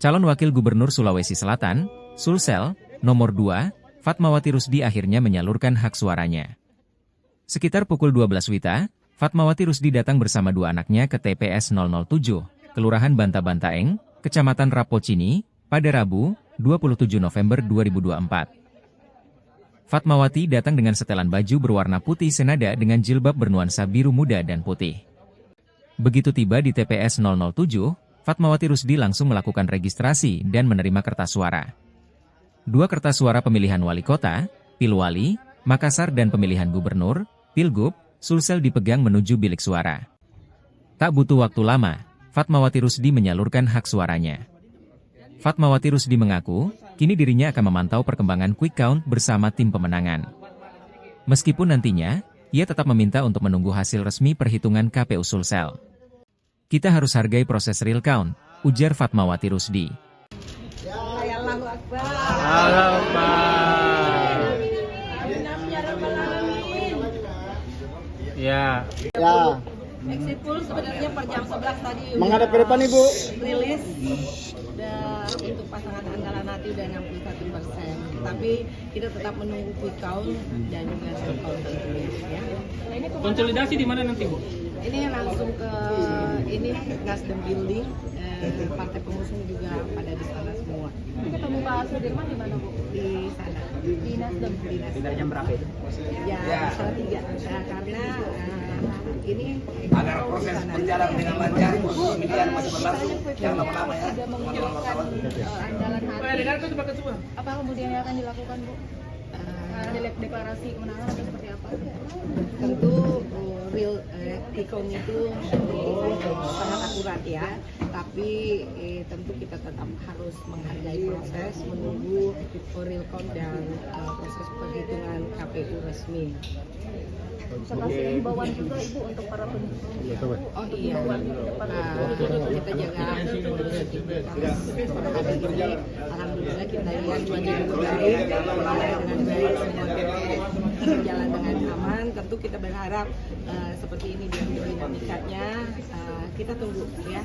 Calon Wakil Gubernur Sulawesi Selatan, Sulsel, nomor 2, Fatmawati Rusdi akhirnya menyalurkan hak suaranya. Sekitar pukul 12 WITA, Fatmawati Rusdi datang bersama dua anaknya ke TPS 007, Kelurahan Banta-Bantaeng, Kecamatan Rapocini, pada Rabu, 27 November 2024. Fatmawati datang dengan setelan baju berwarna putih senada dengan jilbab bernuansa biru muda dan putih. Begitu tiba di TPS 007, Fatmawati Rusdi langsung melakukan registrasi dan menerima kertas suara. Dua kertas suara pemilihan wali kota, Pilwali, Makassar dan pemilihan gubernur, Pilgub, Sulsel dipegang menuju bilik suara. Tak butuh waktu lama, Fatmawati Rusdi menyalurkan hak suaranya. Fatmawati Rusdi mengaku, kini dirinya akan memantau perkembangan quick count bersama tim pemenangan. Meskipun nantinya, ia tetap meminta untuk menunggu hasil resmi perhitungan KPU Sulsel. Kita harus hargai proses real count, ujar Fatmawati Rusdi. Allahu Akbar. Allahu Akbar. Ya. Eksipul sebenarnya per jam 11 tadi menghadap ke depan Ibu. Rilis untuk pasangan andalan nanti udah 61%. Tapi kita tetap menunggu quick count dan juga short count tentunya ya. Konsolidasi di mana nanti, Bu? Ini langsung ke Nasdem Building, partai pengusung juga pada di sana semua. Ketemu Pak Sudirman di mana, Bu? Di sana. Di Nasdem. Dari jam berapa itu? Ya, salah 3. Nah, karena ini agar proses berjalan dengan lancar, pemilihan masih berlangsung. Jangan lama-lama ya. Sudah mengumpulkan andalan hati. Apa kemudian yang akan dilakukan, Bu? Deklarasi kemenangan atau seperti apa? Tentu real quick-count itu sangat akurat ya, tapi tentu kita tetap harus menghargai proses, menunggu real count dan proses perhitungan KPU resmi. Observasi himbauan juga Ibu untuk para pendukung. Oh iya, kita jaga alhamdulillah kita lihat wajib baik, dengan baik, semua berjalan dengan aman. Tentu kita berharap seperti ini dinamikanya. Kita tunggu ya.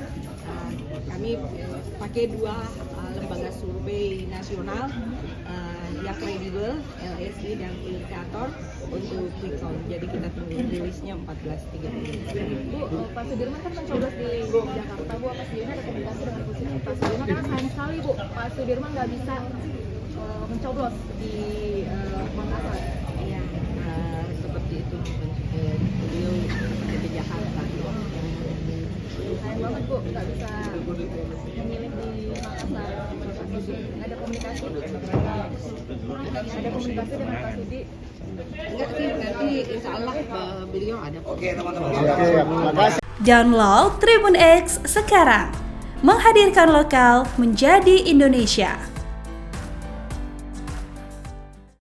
Kami pakai dua lembaga survei nasional yang kredibel, LSI dan Indikator untuk quick count. Jadi kita tunggu rilisnya 14.30. Bu, Pak Sudirman kan mencoblos di Jakarta, Bu. Apa sendiri ada komunikasi dengan posisi Pak Sudirman? Karena sayang sekali, Bu, Pak Sudirman nggak bisa mencoblos di Makassar. Iya, seperti itu. Beliau di Jakarta. Sayang banget, Bu, nggak bisa memilih di Makassar. Nggak ada komunikasi. Ada komunikasi dengan Pak Sudi. Enggak sih, nanti insya Allah beliau ada. Oke, teman-teman. Download Tribun X sekarang, menghadirkan lokal menjadi Indonesia.